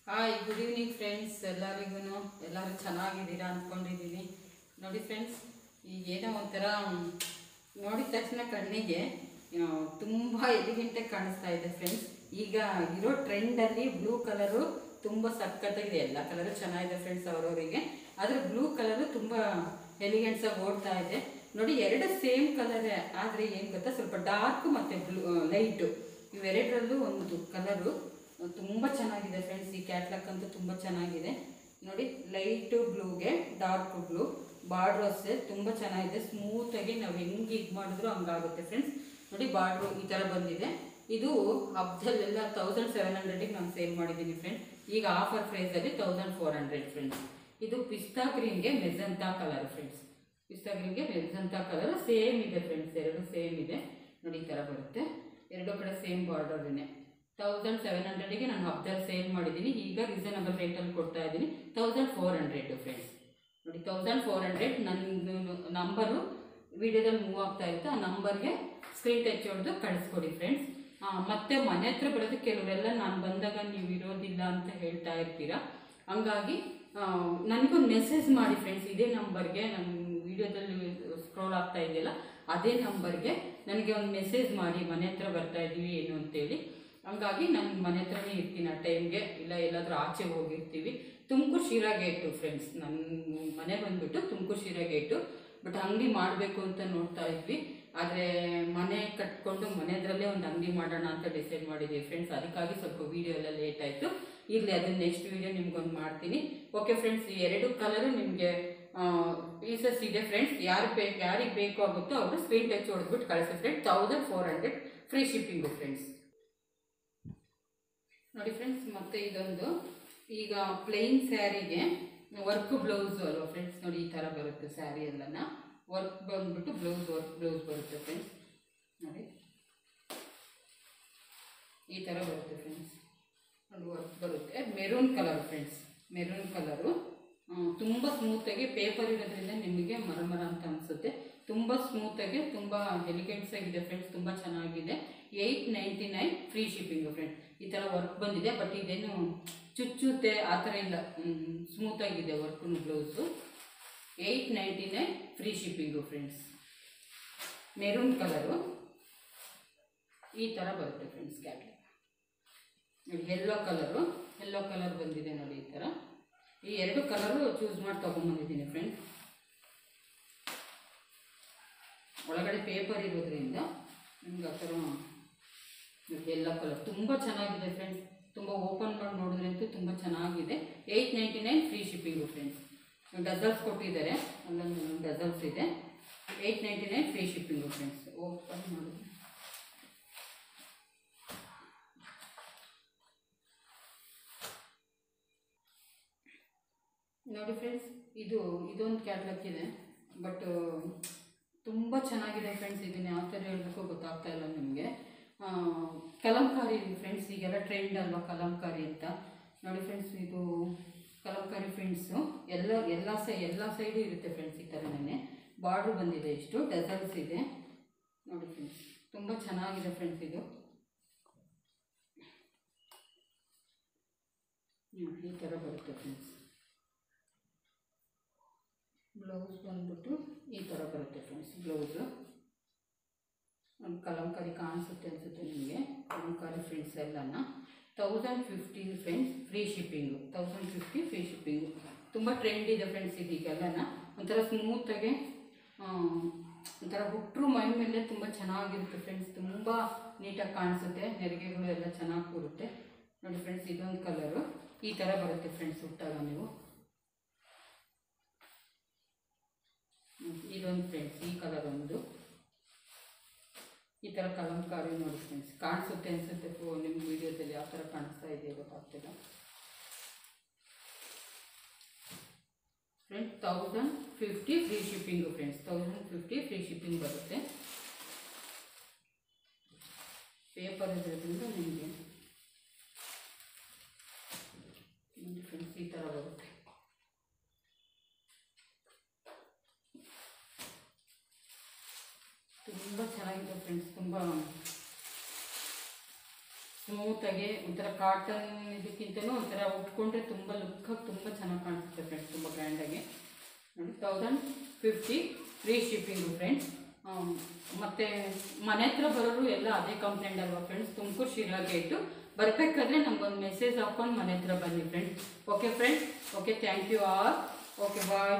Hi good evening friends, ಎಲ್ಲರೂ ಚೆನ್ನಾಗಿದ್ದೀರಾ ಅಂದ್ಕೊಂಡಿದ್ದೀನಿ. ನೋಡಿ ಫ್ರೆಂಡ್ಸ್, ಈಗೇನೋ ಒಂಥರ ನೋಡಿದ ತಕ್ಷಣ ಕಣ್ಣಿಗೆ ತುಂಬ ಎಲಿಗೆಂಟಾಗಿ ಕಾಣಿಸ್ತಾ ಇದೆ ಫ್ರೆಂಡ್ಸ್. ಈಗ ಇರೋ ಟ್ರೆಂಡಲ್ಲಿ ಬ್ಲೂ ಕಲರು ತುಂಬ ಸಖತ್ತಾಗಿದೆ. ಎಲ್ಲ ಕಲರು ಚೆನ್ನಾಗಿದೆ ಫ್ರೆಂಡ್ಸ್ ಅವರವರಿಗೆ, ಆದರೆ ಬ್ಲೂ ಕಲರು ತುಂಬ ಎಲಿಗೆಂಟ್ಸಾಗಿ ಓಡ್ತಾ ಇದೆ. ನೋಡಿ, ಎರಡು ಸೇಮ್ ಕಲರೇ, ಆದರೆ ಏನು ಗೊತ್ತಾ, ಸ್ವಲ್ಪ ಡಾರ್ಕ್ ಮತ್ತು ಲೈಟು ಇವೆರಡರಲ್ಲೂ ಒಂದು ಕಲರು ತುಂಬ ಚೆನ್ನಾಗಿದೆ ಫ್ರೆಂಡ್ಸ್. ಈ ಕ್ಯಾಟ್ಲಾಕ್ ಅಂತೂ ತುಂಬ ಚೆನ್ನಾಗಿದೆ. ನೋಡಿ, ಲೈಟು ಬ್ಲೂಗೆ ಡಾರ್ಕ್ ಬ್ಲೂ ಬಾರ್ಡ್ರಸ್ಸೆ ತುಂಬ ಚೆನ್ನಾಗಿದೆ. ಸ್ಮೂತಾಗಿ ನಾವು ಹೆಂಗೆ ಇದು ಮಾಡಿದ್ರು ಹಂಗಾಗುತ್ತೆ ಫ್ರೆಂಡ್ಸ್. ನೋಡಿ, ಬಾರ್ಡ್ರು ಈ ಥರ ಬಂದಿದೆ. ಇದು ಹಬ್ಬದಲ್ಲೆಲ್ಲ 1700ಗೆ ನಾನು ಸೇಲ್ ಮಾಡಿದ್ದೀನಿ ಫ್ರೆಂಡ್ಸ್. ಈಗ ಆಫರ್ ಪ್ರೈಸಲ್ಲಿ 1400 ಫ್ರೆಂಡ್ಸ್. ಇದು ಪಿಸ್ತಾ ಗ್ರೀನ್ಗೆ ಮೆಜಂತಾ ಕಲರ್ ಫ್ರೆಂಡ್ಸ್. ಪಿಸ್ತಾ ಗ್ರೀನ್ಗೆ ಮೆಜಂತಾ ಕಲರ್ ಸೇಮ್ ಇದೆ ಫ್ರೆಂಡ್ಸ್, ಎರಡು ಸೇಮ್ ಇದೆ. ನೋಡಿ, ಈ ಥರ ಬರುತ್ತೆ, ಎರಡು ಕಡೆ ಸೇಮ್ ಬಾರ್ಡರ್ನೇ. 1700ಗೆ ನಾನು ಹಬ್ಬದಲ್ಲಿ ಸೇಲ್ ಮಾಡಿದ್ದೀನಿ. ಈಗ ರೀಸನಬಲ್ ರೇಟಲ್ಲಿ ಕೊಡ್ತಾ ಇದ್ದೀನಿ, 1400 ಫ್ರೆಂಡ್ಸ್. ನೋಡಿ, 1400. ನನ್ನ ನಂಬರು ವಿಡಿಯೋದಲ್ಲಿ ಮೂವ್ ಆಗ್ತಾ ಇತ್ತು, ಆ ನಂಬರ್ಗೆ ಸ್ಕ್ರೀನ್ ಟಚ್ ಹೊಡೆದು ಕಳಿಸ್ಕೊಡಿ ಫ್ರೆಂಡ್ಸ್. ಮತ್ತು ಮನೆ ಹತ್ರ ಬರೋದು ಕೆಲವರೆಲ್ಲ ನಾನು ಬಂದಾಗ ನೀವು ಇರೋದಿಲ್ಲ ಅಂತ ಹೇಳ್ತಾ ಇರ್ತೀರಾ. ಹಂಗಾಗಿ ನನಗೊಂದು ಮೆಸೇಜ್ ಮಾಡಿ ಫ್ರೆಂಡ್ಸ್. ಇದೇ ನಂಬರ್ಗೆ, ನನ್ನ ವಿಡಿಯೋದಲ್ಲಿ ಸ್ಕ್ರೋಲ್ ಆಗ್ತಾ ಇದೆಯಲ್ಲ ಅದೇ ನಂಬರ್ಗೆ ನನಗೆ ಒಂದು ಮೆಸೇಜ್ ಮಾಡಿ, ಮನೆ ಹತ್ರ ಬರ್ತಾ ಇದ್ದೀವಿ ಏನು ಅಂತೇಳಿ. ಹಂಗಾಗಿ ನಾನು ಮನೆ ಹತ್ರನೇ ಇರ್ತೀನಿ ಆ ಟೈಮ್ಗೆ, ಇಲ್ಲ ಎಲ್ಲಾದರೂ ಆಚೆ ಹೋಗಿರ್ತೀವಿ. ತುಮಕೂರು ಶಿರಾ ಗೇಟು ಫ್ರೆಂಡ್ಸ್, ನನ್ನ ಮನೆ ಬಂದುಬಿಟ್ಟು ತುಮಕೂರು ಶಿರಾ ಗೇಟು. ಬಟ್ ಅಂಗಡಿ ಮಾಡಬೇಕು ಅಂತ ನೋಡ್ತಾ ಇದ್ವಿ, ಆದರೆ ಮನೆ ಕಟ್ಕೊಂಡು ಮನೆಯದ್ರಲ್ಲೇ ಒಂದು ಅಂಗಡಿ ಮಾಡೋಣ ಅಂತ ಡಿಸೈಡ್ ಮಾಡಿದ್ದೀವಿ ಫ್ರೆಂಡ್ಸ್. ಅದಕ್ಕಾಗಿ ಸ್ವಲ್ಪ ವೀಡಿಯೋ ಎಲ್ಲ ಲೇಟ್ ಆಯಿತು. ಇರಲಿ, ಅದನ್ನು ನೆಕ್ಸ್ಟ್ ವೀಡಿಯೋ ನಿಮ್ಗೊಂದು ಮಾಡ್ತೀನಿ. ಓಕೆ ಫ್ರೆಂಡ್ಸ್, ಈ ಎರಡು ಕಲರು ನಿಮಗೆ ಪೀಸಸ್ ಇದೆ ಫ್ರೆಂಡ್ಸ್. ಯಾರಿಗೆ ಬೇಕು ಆಗುತ್ತೋ ಅವರು ಸ್ಕ್ರೀನ್ ಟಚ್ ಹೊಡೆದ್ಬಿಟ್ಟು ಕಳಿಸಿ ಫ್ರೆಂಡ್ಸ್. 1400 free shipping friends. ನೋಡಿ ಫ್ರೆಂಡ್ಸ್, ಮತ್ತೆ ಇದೊಂದು ಈಗ ಪ್ಲೇನ್ ಸ್ಯಾರಿಗೆ ವರ್ಕ್ ಬ್ಲೌಸು ಅಲ್ವಾ ಫ್ರೆಂಡ್ಸ್. ನೋಡಿ, ಈ ಥರ ಬರುತ್ತೆ ಸ್ಯಾರಿ ಎಲ್ಲನ. ವರ್ಕ್ ಬಂದ್ಬಿಟ್ಟು ವರ್ಕ್ ಬ್ಲೌಸ್ ಬರುತ್ತೆ ಫ್ರೆಂಡ್ಸ್. ನೋಡಿ, ಈ ಥರ ಬರುತ್ತೆ ಫ್ರೆಂಡ್ಸ್. ನೋಡಿ, ವರ್ಕ್ ಬರುತ್ತೆ. Maroon colour friends, maroon colour ತುಂಬ ಸ್ಮೂತಾಗಿ, ಪೇಪರ್ ಇರೋದ್ರಿಂದ ನಿಮಗೆ ಮರಮರ ಅಂತ ಅನಿಸುತ್ತೆ. ತುಂಬ ಸ್ಮೂತಾಗಿ, ತುಂಬ ಎಲಿಗೆಂಟ್ಸ್ ಆಗಿದೆ ಫ್ರೆಂಡ್ಸ್, ತುಂಬ ಚೆನ್ನಾಗಿದೆ. 899 ಫ್ರೀ ಶಿಪ್ಪಿಂಗು ಫ್ರೆಂಡ್ಸ್. ಈ ಥರ ವರ್ಕ್ ಬಂದಿದೆ, ಬಟ್ ಇದೇನು ಚುಚ್ಚುತ್ತೆ ಆ ಥರ ಇಲ್ಲ, ಸ್ಮೂತಾಗಿದೆ work blouse. 899 free shipping friends. Maroon colour ಈ ಥರ ಬರುತ್ತೆ ಫ್ರೆಂಡ್ಸ್. ಕ್ಯಾಟ್ಲಾಗ್ ನೋಡಿ, ಯೆಲ್ಲೋ ಕಲರ್ ಬಂದಿದೆ ನೋಡಿ. ಈ ಥರ ಈ ಎರಡು ಕಲರು ಚೂಸ್ ಮಾಡಿ ತೊಗೊಂಬಂದಿದ್ದೀನಿ ಫ್ರೆಂಡ್ಸ್. ಒಳಗಡೆ ಪೇಪರ್ ಇರೋದ್ರಿಂದ ನಿಮ್ಗೆ ಆ ಥರ ಯೆಲ್ಲೋ ಕಲರ್ ತುಂಬ ಚೆನ್ನಾಗಿದೆ ಫ್ರೆಂಡ್ಸ್. ತುಂಬ ಓಪನ್ ಮಾಡಿ ನೋಡಿದ್ರೆ ಅಂತೂ ತುಂಬ ಚೆನ್ನಾಗಿದೆ. 899 ಫ್ರೀ ಶಿಪ್ಪಿಂಗು ಫ್ರೆಂಡ್ಸ್. ಡಜಲ್ಸ್ ಕೊಟ್ಟಿದ್ದಾರೆ, ಅಲ್ಲೊಂದು ಡಜಲ್ಸ್ ಇದೆ. 899 ಫ್ರೀ ಶಿಪ್ಪಿಂಗು ಫ್ರೆಂಡ್ಸ್. ಓಪನ್ ಮಾಡಿದ್ರೆ ನೋಡಿ ಫ್ರೆಂಡ್ಸ್, ಇದೊಂದು ಕ್ಯಾಟ್ಲಾಗ್ ಇದೆ, ಬಟ್ ತುಂಬ ಚೆನ್ನಾಗಿದೆ ಫ್ರೆಂಡ್ಸ್. ಇದನ್ನು ಯಾವ ಥರ ಹೇಳಬೇಕು ಗೊತ್ತಾಗ್ತಾ ಇಲ್ಲ ನಿಮಗೆ. ಕಲಂಕಾರಿ ಫ್ರೆಂಡ್ಸ್, ಈಗೆಲ್ಲ ಟ್ರೆಂಡ್ ಅಲ್ವಾ ಕಲಂಕಾರಿ ಅಂತ. ನೋಡಿ ಫ್ರೆಂಡ್ಸ್, ಇದು ಕಲಂಕಾರಿ ಫ್ರೆಂಡ್ಸು. ಎಲ್ಲ ಸೈಡು ಇರುತ್ತೆ ಫ್ರೆಂಡ್ಸ್. ಈ ಥರನೇ ಬಾರ್ಡ್ರು ಬಂದಿದೆ, ಇಷ್ಟು ಡಜಲ್ಸ್ ಇದೆ ನೋಡಿ ಫ್ರೆಂಡ್ಸ್. ತುಂಬ ಚೆನ್ನಾಗಿದೆ ಫ್ರೆಂಡ್ಸ್. ಇದು ಈ ಥರ ಬರುತ್ತೆ ಫ್ರೆಂಡ್ಸ್. ಬ್ಲೌಸ್ ಬಂದ್ಬಿಟ್ಟು ಈ ಥರ ಬರುತ್ತೆ ಫ್ರೆಂಡ್ಸ್. ಬ್ಲೌಸು ಒಂದು ಕಲಂಕಾರಿ ಕಾಣಿಸುತ್ತೆ ಅನಿಸುತ್ತೆ ನಿಮಗೆ. ಕಲಂಕಾರಿ ಫ್ರೆಂಡ್ಸ್ ಎಲ್ಲನ 1050 friends free shipping. 1050 free shipping. ತುಂಬ ಟ್ರೆಂಡ್ ಇದೆ ಫ್ರೆಂಡ್ಸ್ ಇದೀಗೆಲ್ಲನ. ಒಂಥರ ಸ್ಮೂತಾಗೆ, ಒಂಥರ ಹುಟ್ಟರು ಮೈ ಮೇಲೆ ತುಂಬ ಚೆನ್ನಾಗಿರುತ್ತೆ ಫ್ರೆಂಡ್ಸ್. ತುಂಬ ನೀಟಾಗಿ ಕಾಣಿಸುತ್ತೆ, ನೆರಿಗೆಗಳು ಎಲ್ಲ ಚೆನ್ನಾಗಿ ಕೊಡುತ್ತೆ ನೋಡಿ ಫ್ರೆಂಡ್ಸ್. ಇದೊಂದು ಕಲರು ಈ ಥರ ಬರುತ್ತೆ ಫ್ರೆಂಡ್ಸ್ ಹುಟ್ಟಾಗ ನೀವು. ಇದೊಂದು ಫ್ರೆಂಡ್ಸ್, ಈ ಕಲರ್ ಒಂದು ಈ ಥರ ಕಲಂಕಾರಿ ನೋಡಿ ಫ್ರೆಂಡ್ಸ್. ಕಾಣಿಸುತ್ತೆ ಅನಿಸುತ್ತೆ ನಿಮ್ಮ ವಿಡಿಯೋದಲ್ಲಿ, ಯಾವ ಥರ ಕಾಣಿಸ್ತಾ ಇದೆಯೋ ಗೊತ್ತಾಗ್ತಿಲ್ಲ friends. 1050 free shipping friends. 1050 free shipping ಬರುತ್ತೆ. ಪೇಪರ್ ಇರೋದ್ರಿಂದ ನಿಮಗೆ ಫ್ರೆಂಡ್ಸ್ ಈ ಥರ ಬರುತ್ತೆ. ತುಂಬ ಚೆನ್ನಾಗಿದೆ ಫ್ರೆಂಡ್ಸ್. ತುಂಬ ಸ್ಮೂತಾಗಿ ಒಂಥರ ಕಾಟನ್ ಇದಕ್ಕಿಂತಲೂ ಒಂಥರ ಉಟ್ಕೊಂಡ್ರೆ ತುಂಬ ಲುಕ್ಕಾಗಿ ತುಂಬ ಚೆನ್ನಾಗಿ ಕಾಣಿಸುತ್ತೆ ಫ್ರೆಂಡ್ಸ್, ತುಂಬ ಗ್ರ್ಯಾಂಡಾಗಿ ನೋಡಿ. 1050 ಫ್ರೀ ಶಿಪ್ಪಿಂಗು ಫ್ರೆಂಡ್ಸ್. ಮತ್ತು ಮನೆ ಹತ್ರ ಬರೋರು ಎಲ್ಲ ಅದೇ ಕಂಪ್ಲೇಂಟ್ ಅಲ್ವಾ ಫ್ರೆಂಡ್ಸ್, ತುಮಕೂರು ಶಿರಾ ಗೇಟು ಬರಬೇಕಾದ್ರೆ ನಮಗೊಂದು ಮೆಸೇಜ್ ಹಾಕ್ಕೊಂಡು ಮನೆ ಹತ್ರ ಬನ್ನಿ friends. Okay friends, okay, thank you all. Okay, bye.